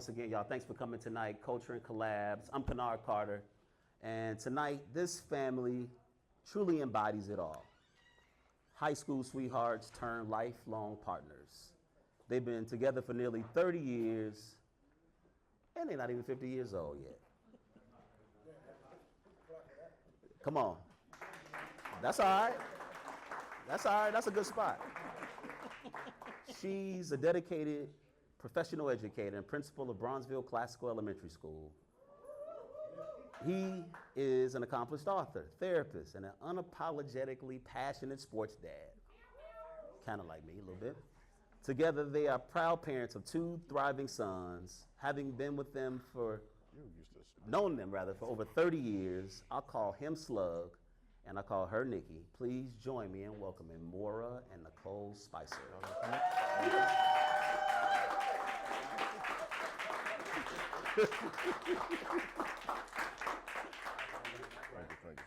once again, y'all, thanks for coming tonight. Culture and Collabs. I'm Kennard Carter. And tonight, this family truly embodies it all. High school sweethearts turned lifelong partners. They've been together for nearly 30 years, and they're not even 50 years old yet. Come on. That's all right. That's all right. That's a good spot. She's a dedicated professional educator and principal of Bronzeville Classical Elementary School. He is an accomplished author, therapist, and an unapologetically passionate sports dad. Kind of like me a little bit. Together, they are proud parents of 2 thriving sons. Having been with them known them for over 30 years, I'll call him Slug, and I call her Nikki. Please join me in welcoming Maura and Nicole Spicer.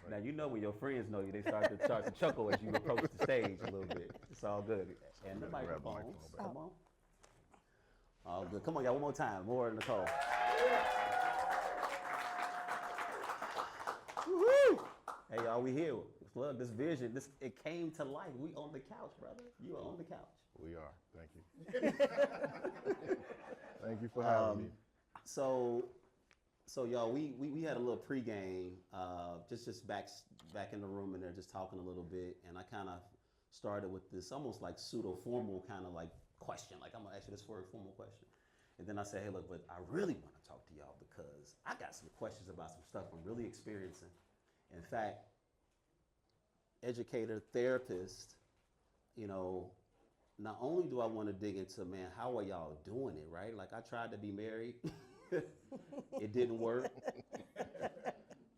Now, you know when your friends know you, they start to chuckle as you approach the stage a little bit. It's all good. And the microphones. Come on. All good. Come on, y'all, one more time. Maura and Nicole. Woo-hoo! Hey, y'all, we here. Look, this vision, it came to life. We on the couch, brother. You are on the couch. We are. Thank you. Thank you for having me. So y'all, we had a little pregame, just back in the room, and they're just talking a little bit, and I kind of started with this almost like pseudo formal kind of like question, like I'm gonna ask you this for a formal question, and then I said, hey, look, but I really want to talk to y'all because I got some questions about some stuff I'm really experiencing. In fact, educator, therapist, you know, not only do I want to dig into, man, how are y'all doing it, right? Like I tried to be married. It didn't work.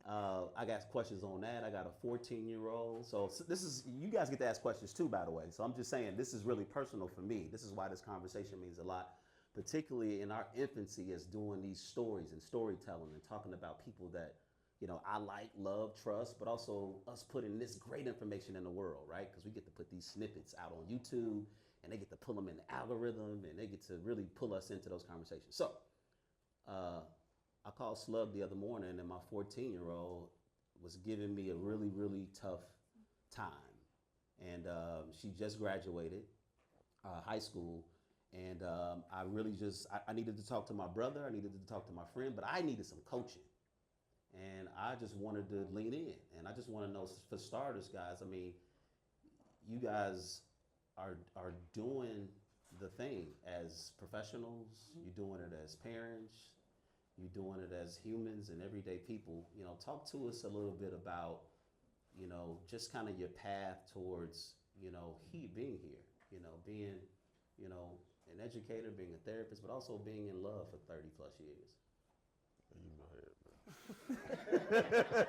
I got questions on that. I got a 14-year-old. So this is, you guys get to ask questions too, by the way. So I'm just saying, this is really personal for me. This is why this conversation means a lot, particularly in our infancy as doing these stories and storytelling and talking about people that, you know, I like, love, trust, but also us putting this great information in the world, right? Because we get to put these snippets out on YouTube and they get to pull them in the algorithm and they get to really pull us into those conversations. So, I called Slug the other morning and my 14-year-old was giving me a really, really tough time. And she just graduated high school. And I really I needed to talk to my brother, I needed to talk to my friend, but I needed some coaching. And I just wanted to lean in. And I just want to know, for starters, guys, I mean, you guys are doing the thing as professionals, you're doing it as parents, you're doing it as humans and everyday people. You know, talk to us a little bit about, you know, just kind of your path towards, you know, being here, you know, being, you know, an educator, being a therapist, but also being in love for 30 plus years. You go ahead, man.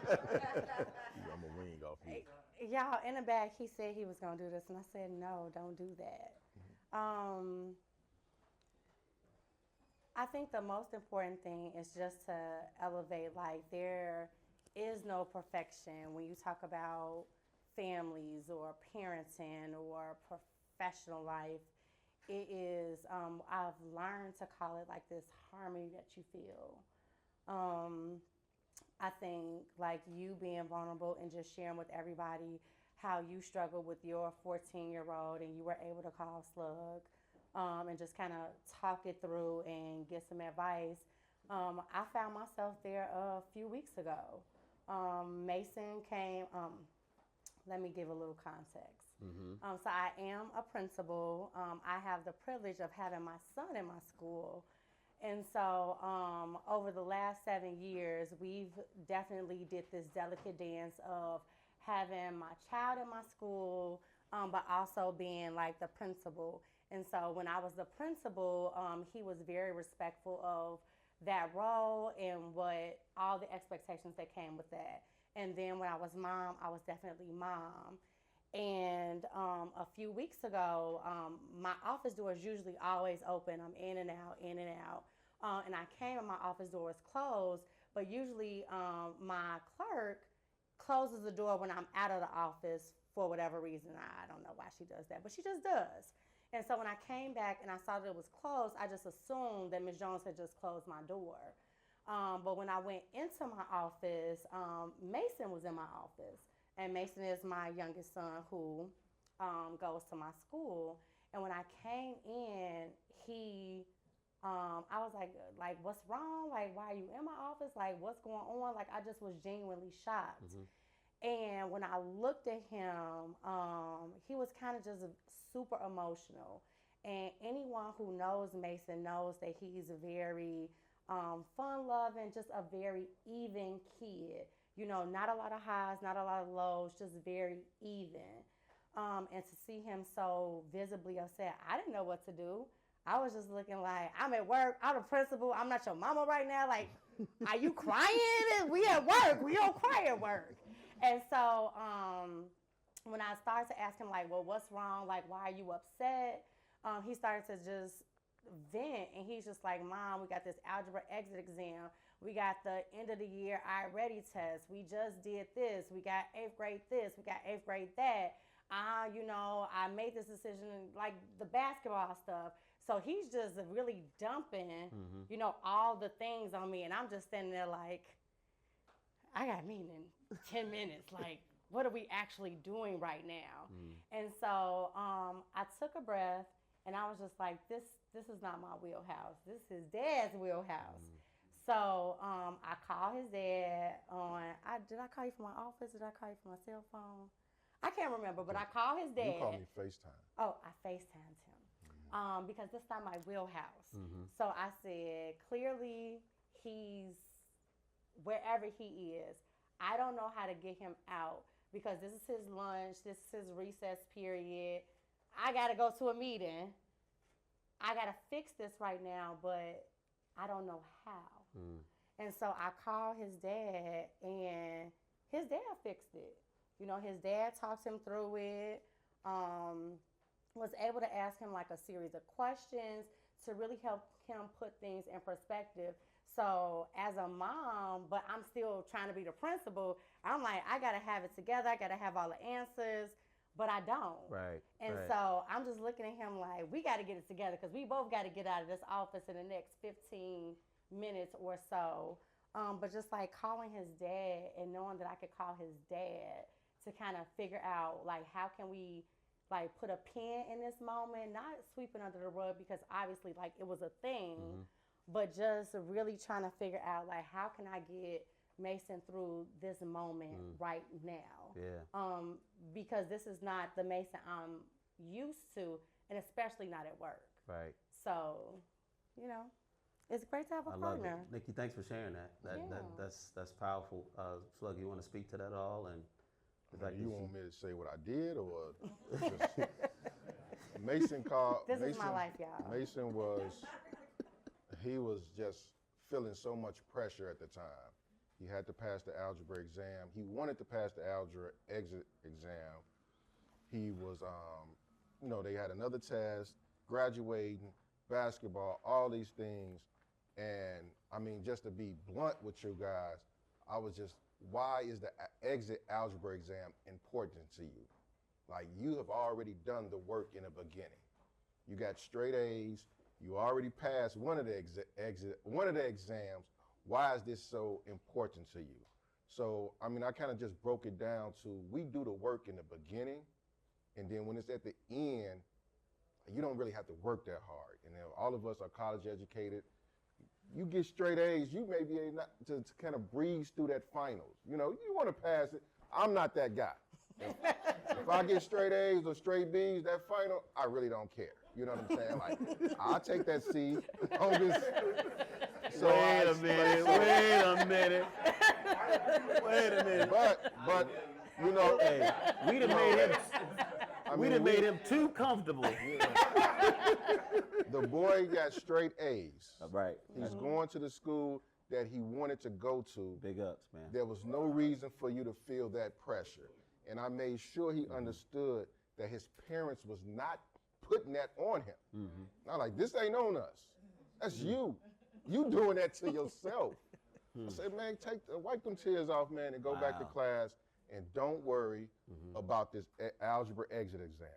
I'm a wing off you. Y'all, in the back, he said he was going to do this, and I said, no, don't do that. I think the most important thing is just to elevate, like, there is no perfection when you talk about families or parenting or professional life. It is, I've learned to call it like this harmony that you feel. I think like you being vulnerable and just sharing with everybody how you struggle with your 14-year-old and you were able to call Slug and just kind of talk it through and get some advice. I found myself there a few weeks ago. Mason came, let me give a little context. So I am a principal. I have the privilege of having my son in my school. And so over the last 7 years, we've definitely did this delicate dance of having my child in my school, but also being like the principal. And so when I was the principal, he was very respectful of that role and what all the expectations that came with that. And then when I was mom, I was definitely mom. And a few weeks ago, my office door is usually always open. I'm in and out, in and out. And I came and my office door is closed, but usually my clerk closes the door when I'm out of the office for whatever reason. I don't know why she does that, but she just does. And so when I came back and I saw that it was closed, I just assumed that Ms. Jones had just closed my door. But when I went into my office, Mason was in my office. And Mason is my youngest son who goes to my school. And when I came in, I was like, what's wrong? Like, why are you in my office? Like, what's going on? Like, I just was genuinely shocked. And when I looked at him, he was kind of just super emotional. And anyone who knows Mason knows that he's very fun-loving, just a very even kid. You know, not a lot of highs, not a lot of lows, just very even. And to see him so visibly upset, I didn't know what to do. I was just looking like, I'm at work, I'm the principal, I'm not your mama right now. Like, are you crying? We at work, we don't cry at work. And so when I started to ask him, like, well, what's wrong? Like, why are you upset? He started to just vent, and he's just like, Mom, we got this algebra exit exam. We got the end of the year I-Ready test. We just did this. We got 8th grade this. We got 8th grade that. You know, I made this decision, like the basketball stuff. So he's just really dumping, you know, all the things on me. And I'm just standing there like, I got a meeting in 10 minutes. Like, what are we actually doing right now? And so I took a breath, and I was just like, this is not my wheelhouse. This is Dad's wheelhouse. So I called his dad did I call you from my office? Did I call you from my cell phone? I can't remember, but I called his dad. You called me FaceTime. Oh, I FaceTimed him because this is not my wheelhouse. So I said, clearly he's wherever he is. I don't know how to get him out because this is his lunch, this is his recess period. I got to go to a meeting. I got to fix this right now, but I don't know how. And so I called his dad, and his dad fixed it. You know, his dad talked him through it, was able to ask him like a series of questions to really help him put things in perspective. So as a mom, but I'm still trying to be the principal, I'm like, I got to have it together. I got to have all the answers, but I don't. Right. And so I'm just looking at him like, we got to get it together because we both got to get out of this office in the next 15 minutes or so. But just like calling his dad and knowing that I could call his dad to kind of figure out like, how can we like put a pin in this moment, not sweeping under the rug because obviously like it was a thing, but just really trying to figure out like, how can I get Mason through this moment right now? Because this is not the Mason I'm used to, and especially not at work. Right. So, you know, it's great to have a I partner. love it. Nikki, thanks for sharing that. That's powerful. Slug, you want to speak to that at all? And You want me to say what I did, or just Mason called? This Mason, is my life, y'all. Mason was just feeling so much pressure at the time. He had to pass the algebra exam. He wanted to pass the algebra exit exam. He was, you know, they had another test, graduating, basketball, all these things. And I mean, just to be blunt with you guys, I was just, why is the exit algebra exam important to you? Like, you have already done the work in the beginning. You got straight A's. You already passed one of the exams. Why is this so important to you? So, I mean, I kind of just broke it down to, we do the work in the beginning, and then when it's at the end, you don't really have to work that hard. And then all of us are college educated. You get straight A's, you may be able to kind of breeze through that finals. You know, you want to pass it. I'm not that guy. If I get straight A's or straight B's, that final, I really don't care. You know what I'm saying? Like, I'll take that C on this. So Wait a minute. But you know, Hey, we done made him. We done made him too comfortable. the boy got straight A's. Right. He's going to the school that he wanted to go to. Big ups, man. There was no reason for you to feel that pressure. And I made sure he understood that his parents was not putting that on him. I'm like, this ain't on us. That's you. You doing that to yourself. I said, man, wipe them tears off, man, and go back to class, and don't worry about this algebra exit exam.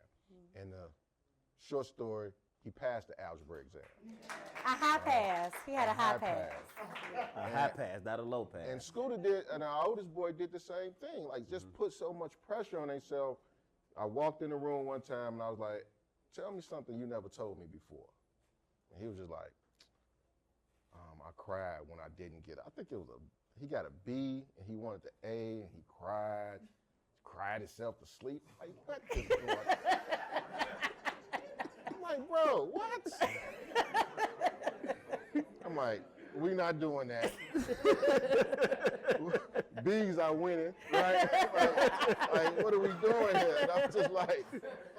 And the Short story, he passed the algebra exam. A high pass. He had a high pass. A high pass, not a low pass. And Scooter did, and our oldest boy did the same thing. Like, just put so much pressure on themselves. I walked in the room one time and I was like, tell me something you never told me before. And he was just like, I cried when I didn't get it. I think it was he got a B and he wanted the A and he cried himself to sleep. Like, what is going on? I'm like, bro, what? I'm like, we not doing that. B's are winning, right? like, what are we doing here? And I'm just like,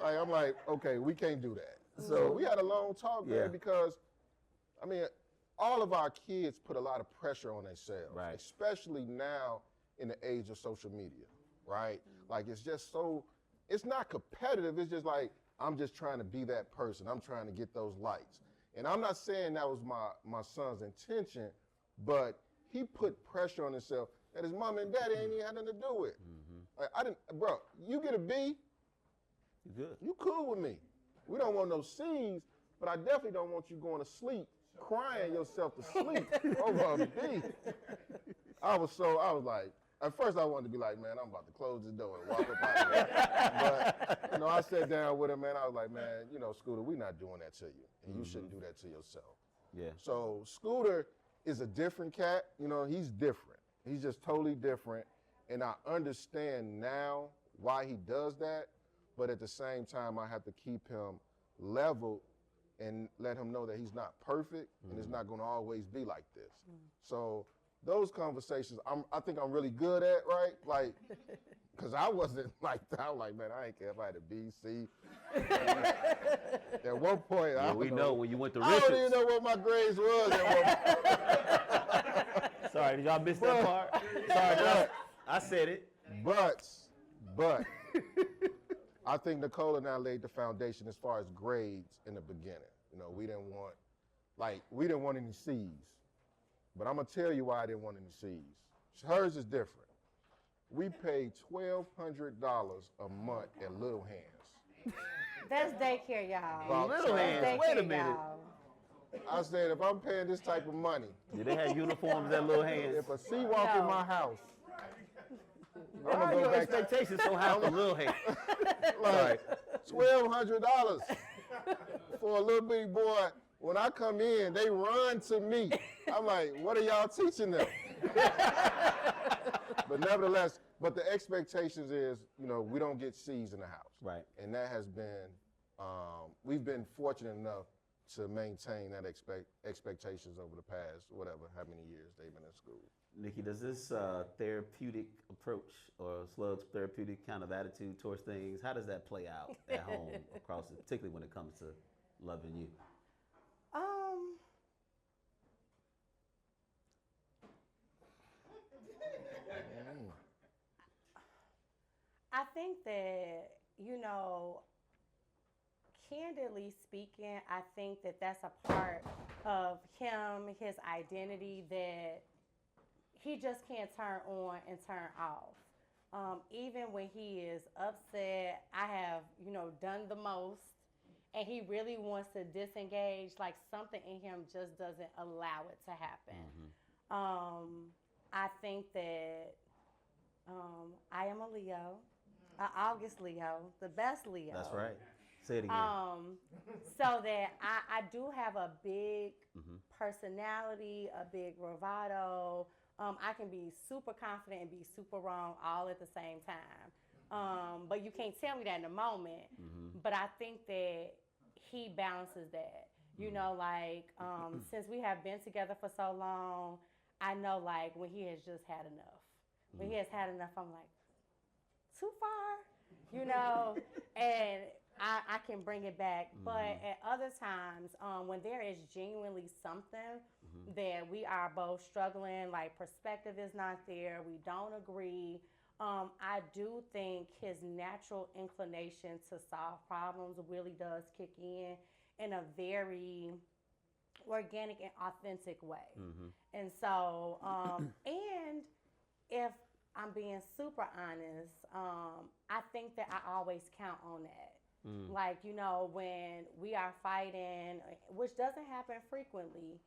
I'm like, okay, we can't do that. So we had a long talk, man, because, I mean, all of our kids put a lot of pressure on themselves, Right. especially now in the age of social media, right? Like, it's just so, it's not competitive. It's just like, I'm just trying to be that person. I'm trying to get those likes. And I'm not saying that was my son's intention, but he put pressure on himself that his mom and daddy ain't even had nothing to do with. Like, bro, you get a B, You good. you cool with me. We don't want no C's, but I definitely don't want you going to sleep, crying yourself to sleep over a B. I was like, at first I wanted to be like, man, I'm about to close this door and walk up out of here. But, I sat down with him, man. I was like, man, Scooter, we not doing that to you. And you shouldn't do that to yourself. Yeah. So Scooter is a different cat. He's different. He's just totally different. And I understand now why he does that. But at the same time, I have to keep him leveled and let him know that he's not perfect and it's not going to always be like this. So those conversations, I think I'm really good at, right? Like, because I wasn't like that. I was like, man, I ain't care if I had a B, C. At one point, Yeah, we know when you went to I Richards. don't even know what my grades was at one point. Sorry, did y'all miss that part? Sorry, guys. I said it. But I think Nicole and I laid the foundation as far as grades in the beginning. We didn't want any C's. But I'm gonna tell you why I didn't want any C's. Hers is different. We paid $1,200 a month at Little Hands. That's daycare, y'all. About Little time. Hands. Daycare, Wait a minute. y'all. I said, if I'm paying this type of money, Did they have uniforms at Little Hands? if a C walk in No. my house, Why I'm are gonna your go back to expectations so high for Little Hands? like $1,200 for a little bitty boy. When I come in, they run to me. I'm like, what are y'all teaching them? But nevertheless, the expectations is, we don't get C's in the house. Right. And that has been, we've been fortunate enough to maintain that expectations over the past, how many years they've been in school. Nikki, does this therapeutic approach or Slug's therapeutic kind of attitude towards things, how does that play out at home particularly when it comes to loving you? I think that, candidly speaking, I think that that's a part of him, his identity, that he just can't turn on and turn off. Even when he is upset, I have, done the most, and he really wants to disengage, like something in him just doesn't allow it to happen. I think that I am a Leo, an August Leo, the best Leo. That's right. Say it again. So that I do have a big personality, a big bravado. I can be super confident and be super wrong all at the same time. But you can't tell me that in a moment. But I think that he balances that. Since we have been together for so long, I know like when he has just had enough. When he has had enough, I'm like, too far, and I can bring it back. But at other times, when there is genuinely something that we are both struggling, like perspective is not there, we don't agree, I do think his natural inclination to solve problems really does kick in a very organic and authentic way. And so, and if I'm being super honest, I think that I always count on that. Like, you know, when we are fighting, which doesn't happen frequently,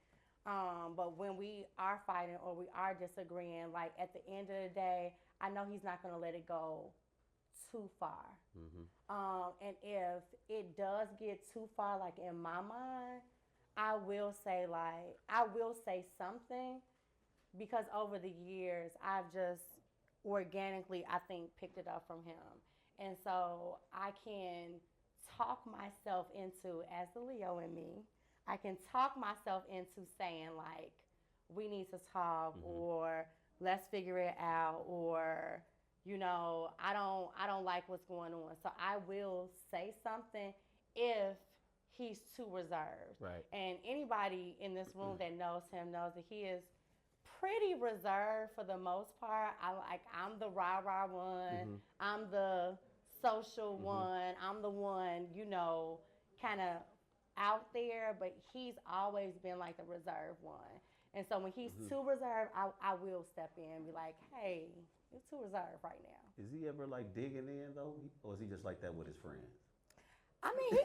but when we are fighting or we are disagreeing, like at the end of the day, I know he's not going to let it go too far. And if it does get too far, like in my mind, I will say something, because over the years I've just organically, I think, picked it up from him. And so I can talk myself into, as the Leo in me, I can talk myself into saying like, we need to talk, or let's figure it out, or you know, I don't like what's going on. So I will say something if he's too reserved. Right. And anybody in this room that knows him knows that he is pretty reserved for the most part. I'm the rah-rah one. I'm the social one. I'm the one, you know, kind of out there, but he's always been like the reserved one. And so when he's too reserved, I will step in and be like, hey, you're too reserved right now. Is he ever like digging in though, or is he just like that with his friends? I mean,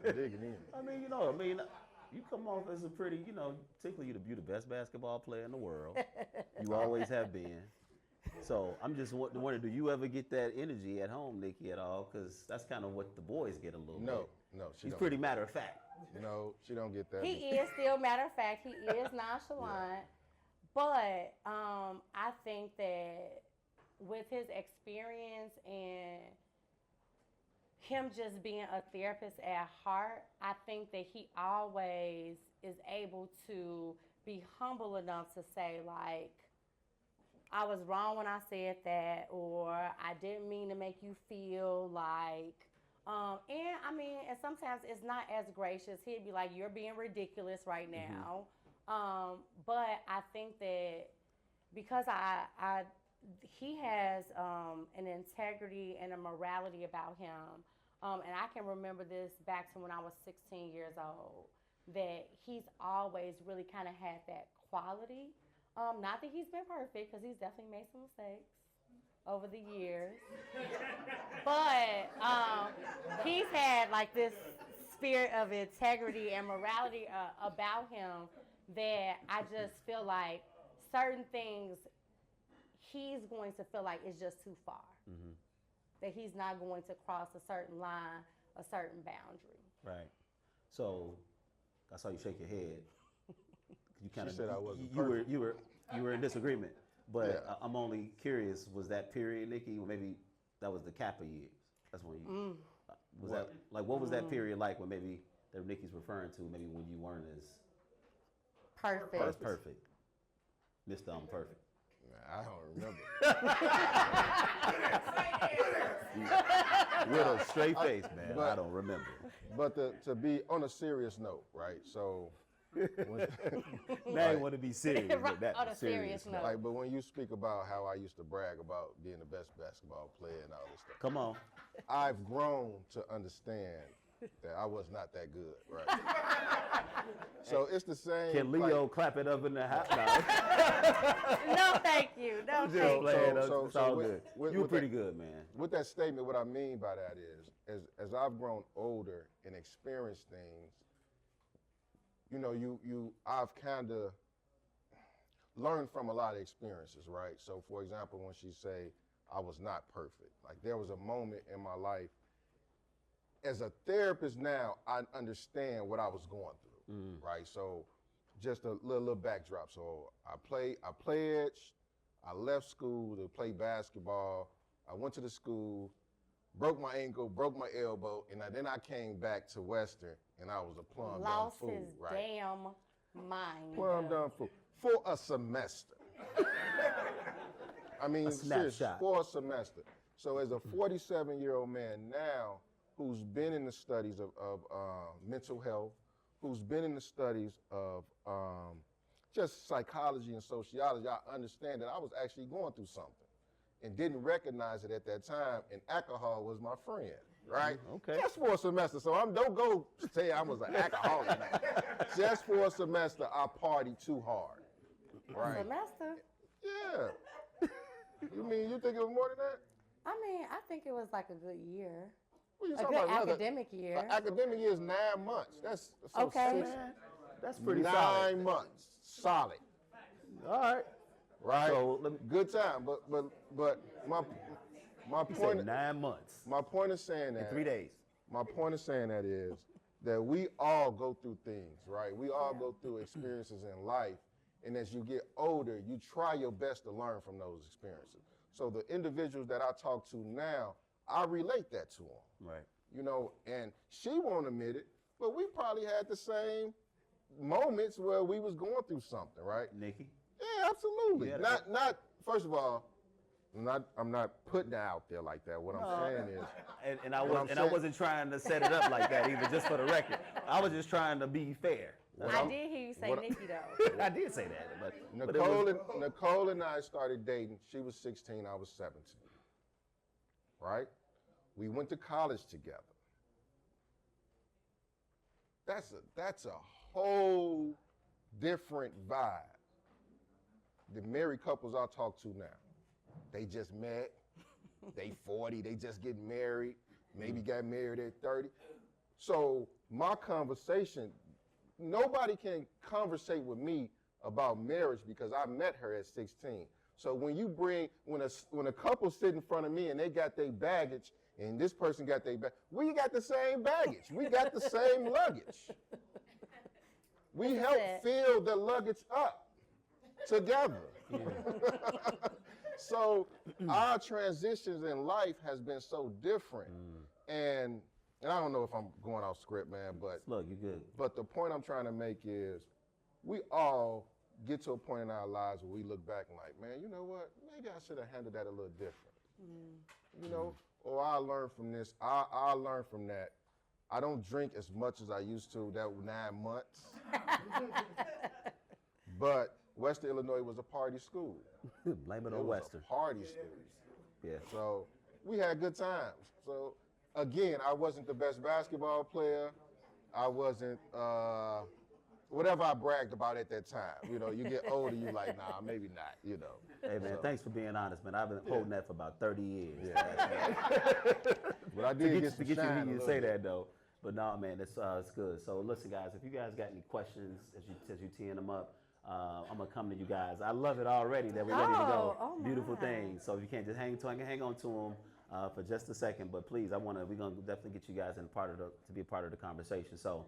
Digging in. I mean, you come off as a pretty, particularly you're the best basketball player in the world. You always have been. So I'm just wondering, do you ever get that energy at home, Nikki, at all? Because that's kind of what the boys get a little bit. No, she He's don't. pretty matter of fact. No, she don't get that. he is still, matter of fact, he is nonchalant. But I think that with his experience and him just being a therapist at heart, I think that he always is able to be humble enough to say, like, I was wrong when I said that, or I didn't mean to make you feel like, and I mean, and sometimes it's not as gracious. He'd be like, you're being ridiculous right now. But I think that because he has an integrity and a morality about him, and I can remember this back to when I was 16 years old, that he's always really kind of had that quality. Not that he's been perfect, because he's definitely made some mistakes over the years. But he's had like this spirit of integrity and morality about him that I just feel like certain things he's going to feel like it's just too far. That he's not going to cross a certain line, a certain boundary. Right. So I saw you shake your head. You kind She said I wasn't you were in disagreement. But Yeah. I'm only curious, was that period, Nikki, or maybe that was the Kappa years? That's when you was that like, what was that period like when maybe that Nikki's referring to, maybe when you weren't as Perfect. perfect. Mr. Perfect. I don't remember. With a straight face, man. but- I don't remember. But to be on a serious note, right? So, Now you want to be serious. but that On a serious note. but when you speak about how I used to brag about being the best basketball player and all this stuff, Come on. I've grown to understand that I was not that good, right? So it's the same. Can Leo clap it up in the house? No. No, thank you. No, Just thank you. playing. So It's all with- good. with- You were with pretty that- good, man. With that statement, what I mean by that is, as I've grown older and experienced things, I've kind of learned from a lot of experiences, right? So, for example, when she say I was not perfect, like there was a moment in my life. As a therapist now, I understand what I was going through, right? So, just a little backdrop. So, I pledged. I left school to play basketball. I went to the school, broke my ankle, broke my elbow, and then I came back to Western, and I was a plum Lost dumb fool, his right? damn mind. Plum dumb fool for a semester. I mean, seriously, snapshot. for a semester. So, as a 47-year-old man now, who's been in the studies of mental health, who's been in the studies of just psychology and sociology, I understand that I was actually going through something and didn't recognize it at that time, and alcohol was my friend, right? Okay. Just for a semester. So don't go say I was an alcoholic. Just for a semester, I partied too hard, right? Semester? Yeah. You think it was more than that? I mean, I think it was like a good year. What you A talking good about? academic year. An academic year is 9 months. That's so Okay. six- Man, that's pretty 9 solid. months, solid, All right. right? So let me. Good time, but my He point said 9 months. my point of saying In that 3 days. my point of saying that is that we all go through things, right? We all go through experiences in life, and as you get older, you try your best to learn from those experiences. So the individuals that I talk to now, I relate that to them. Right. You know, and she won't admit it, but we probably had the same moments where we was going through something, right? Nikki. Yeah, absolutely. Yeah, Not first of all, I'm not putting it out there like that. What I'm saying is, And I What I'm was I saying- wasn't trying to set it up like that either, just for the record. I was just trying to be fair. That's I all. did hear you say what- Nikki though. I did say that, but it Nicole, was, Nicole and I started dating. She was 16, I was 17. Right? We went to college together. That's a whole different vibe. The married couples I talk to now, they just met, they 40, they just getting married, maybe got married at 30. So my conversation, nobody can conversate with me about marriage because I met her at 16. So when a couple sit in front of me and they got their baggage and this person got their we got the same baggage. We got the same luggage. We help it. fill the luggage up together. So our transitions in life has been so different. And I don't know if I'm going off script, man, look, you good. but the point I'm trying to make is we all get to a point in our lives where we look back and like, man, you know what? Maybe I should have handled that a little different. You know, or I learned from this. I learned from that. I don't drink as much as I used to that 9 months. But Western Illinois was a party school. Blame it It on was Western. a party school. Yeah. So we had good times. So again, I wasn't the best basketball player. I wasn't whatever I bragged about at that time. You know, you get older, you like, nah, maybe not. You know. Hey man, So- thanks for being honest, man. I've been holding that for about 30 years. But I to did get, get to some get shine you a to hear you little say bit. that though. But no, man, it's good. So listen, guys, if you guys got any questions as you teeing them up, I'm gonna come to you guys. I love it already that we're ready to go. Oh Beautiful my. things. So if you can't just hang on to them for just a second, but please, we're gonna definitely get you guys to be a part of the conversation. So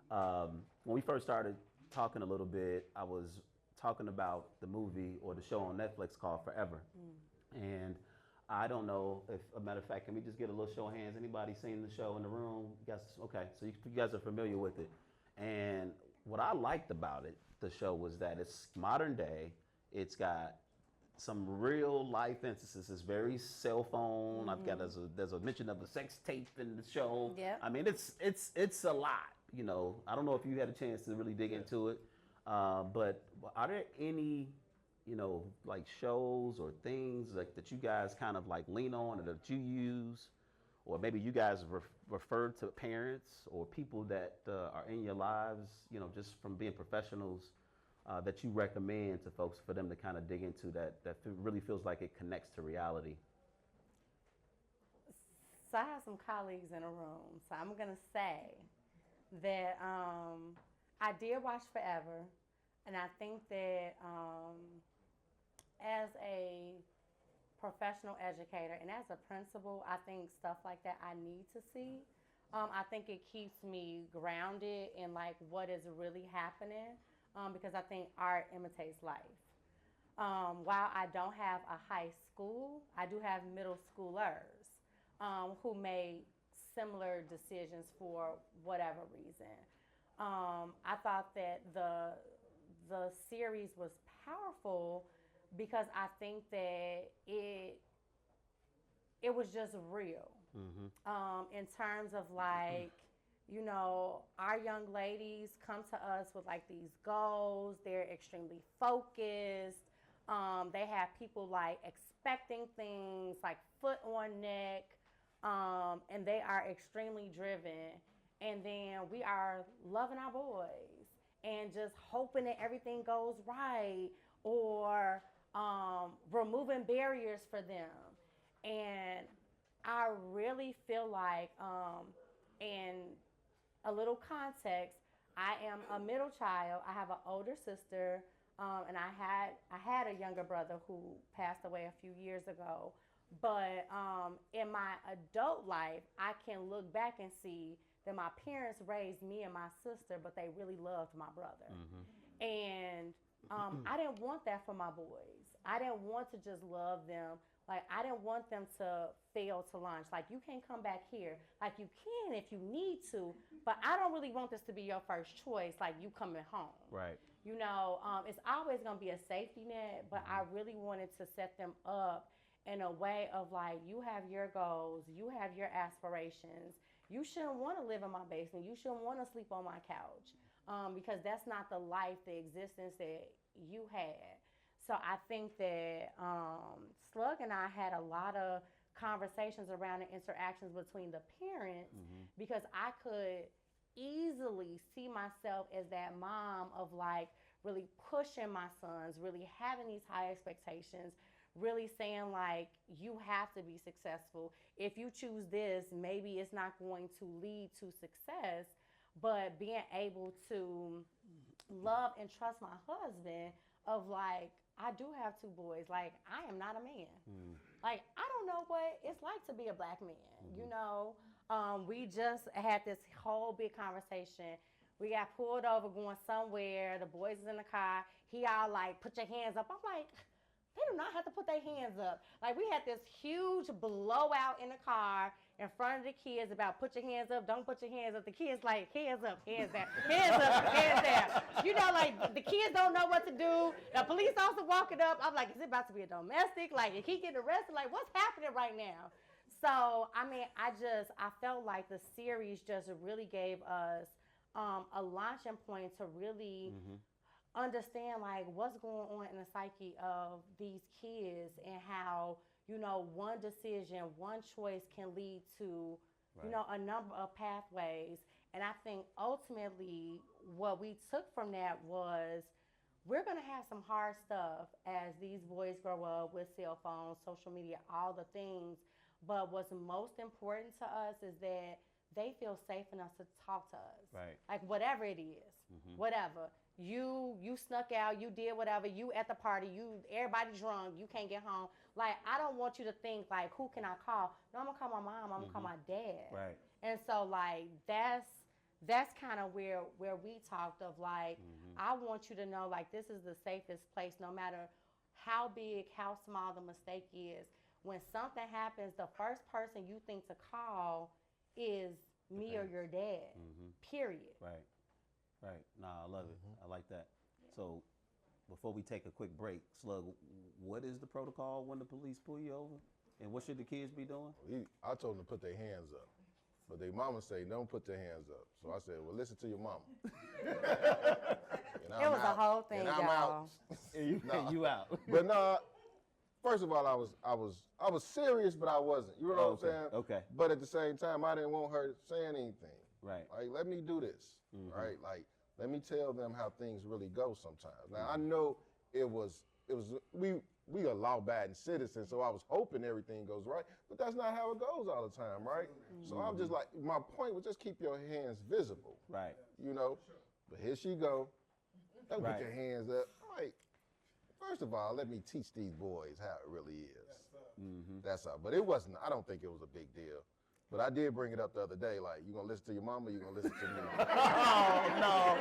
when we first started talking a little bit, I was talking about the movie or the show on Netflix called Forever, and I don't know if, a matter of fact, can we just get a little show of hands? Anybody seen the show in the room? You guys, okay, so you guys are familiar with it. And what I liked about it, the show, was that it's modern day. It's got some real life emphasis. It's very cell phone. I've got there's a mention of a sex tape in the show. Yep. I mean, it's a lot. You know, I don't know if you had a chance to really dig into it, but are there any, you know, like shows or things like that you guys kind of like lean on or that you use, or maybe you guys refer to parents or people that are in your lives, you know, just from being professionals, that you recommend to folks for them to kind of dig into that really feels like it connects to reality? So I have some colleagues in a room. So I'm gonna say that I did watch Forever, and I think that as a professional educator and as a principal, I think stuff like that I need to see. I think it keeps me grounded in like what is really happening, because I think art imitates life. While I don't have a high school, I do have middle schoolers who made similar decisions for whatever reason. I thought that the series was powerful because I think that it was just real. In terms of like, you know, our young ladies come to us with like these goals. They're extremely focused. They have people like expecting things like foot on neck, and they are extremely driven. And then we are loving our boys and just hoping that everything goes right, or removing barriers for them. And I really feel like, in a little context, I am a middle child. I have an older sister, and I had a younger brother who passed away a few years ago. But in my adult life, I can look back and see that my parents raised me and my sister, but they really loved my brother. And I didn't want that for my boys. I didn't want to just love them. Like, I didn't want them to fail to lunch. Like, you can't come back here. Like, you can if you need to, but I don't really want this to be your first choice, like you coming home. Right. You know, it's always going to be a safety net, but I really wanted to set them up in a way of like, you have your goals, you have your aspirations. You shouldn't want to live in my basement. You shouldn't want to sleep on my couch, because that's not the life, the existence that you had. So I think that Slug and I had a lot of conversations around the interactions between the parents, because I could easily see myself as that mom of like really pushing my sons, really having these high expectations, really saying like, you have to be successful. If you choose this, maybe it's not going to lead to success, but being able to love and trust my husband of like, I do have two boys. Like, I am not a man. Like, I don't know what it's like to be a black man. You know, we just had this whole big conversation. We got pulled over going somewhere. The boys is in the car. He all like, put your hands up. I'm like, they do not have to put their hands up. Like, we had this huge blowout in the car in front of the kids about put your hands up, don't put your hands up. The kids like, hands up, hands down, hands up, hands down. You know, like, the kids don't know what to do. The police officer walking up, I'm like, is it about to be a domestic? Like, if he getting arrested, like, what's happening right now? So, I mean, I felt like the series just really gave us a launching point to really understand like what's going on in the psyche of these kids, and how, you know, one decision, one choice can lead to, you know, a number of pathways. And I think ultimately what we took from that was, we're going to have some hard stuff as these boys grow up with cell phones, social media, all the things. But what's most important to us is that they feel safe enough to talk to us. Right. Like, whatever it is, whatever. You snuck out, you did whatever, you at the party, everybody drunk, you can't get home. Like, I don't want you to think like, who can I call? No, I'm gonna call my mom, I'm gonna call my dad. Right. And so like that's kind of where we talked of like, I want you to know like, this is the safest place, no matter how big, how small the mistake is. When something happens, the first person you think to call is me or your dad. Period. Right. Right. Nah, I love it. I like that. So, before we take a quick break, Slug, what is the protocol when the police pull you over? And what should the kids be doing? I told them to put their hands up, but their mama say, don't put their hands up. So I said, well, listen to your mama. It was a whole thing, and I'm y'all. out. You out. But nah, first of all, I was serious, but I wasn't. You know what I'm saying? Okay. But at the same time, I didn't want her saying anything. Right. Like, let me do this. Right? Like, let me tell them how things really go sometimes. Now, I know we are law-abiding citizens, so I was hoping everything goes right, but that's not how it goes all the time, right? So I'm just like, my point was just keep your hands visible. Right. You know? But here she go. Don't Right. put your hands up. Like, first of all, let me teach these boys how it really is. That's all. But I don't think it was a big deal. But I did bring it up the other day, like, you gonna listen to your mama, you gonna listen to me. Oh, no.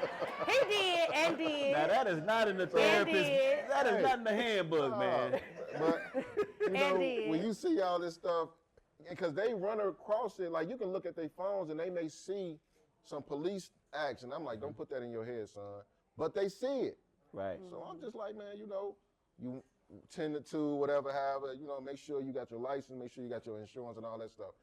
He did and did. Now, that is not in the therapist. That is not in the handbook, man. But, you know, Indeed. when you see all this stuff, because they run across it, like, you can look at their phones and they may see some police action. I'm like, don't put that in your head, son. But they see it. Right. So I'm just like, man, you know, you 10 to 2, whatever, however, you know, make sure you got your license, make sure you got your insurance and all that stuff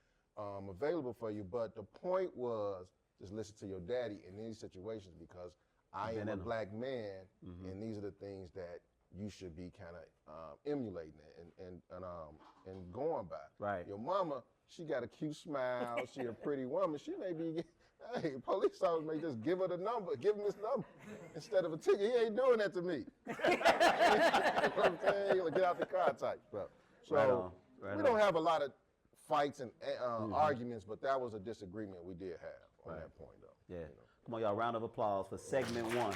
available for you. But the point was, just listen to your daddy in these situations, because I am a black man, and these are the things that you should be kind of emulating and going by. Right. Your mama, she got a cute smile, she a pretty woman, she may be, hey, police officer may just give her the number, give him this number instead of a ticket. He ain't doing that to me. You know what I'm saying? Get out the car type stuff. So Right we don't have a lot of fights and arguments, but that was a disagreement we did have on Right. that point, though. Yeah. you know. Come on, y'all. Round of applause for segment 1.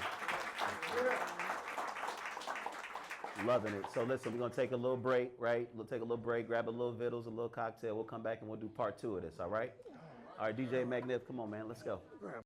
Loving it. So listen, we're gonna take a little break, right? We'll take a little break, grab a little vittles, a little cocktail. We'll come back and we'll do part 2 of this. All right? All right, DJ Magnif, come on, man. Let's go.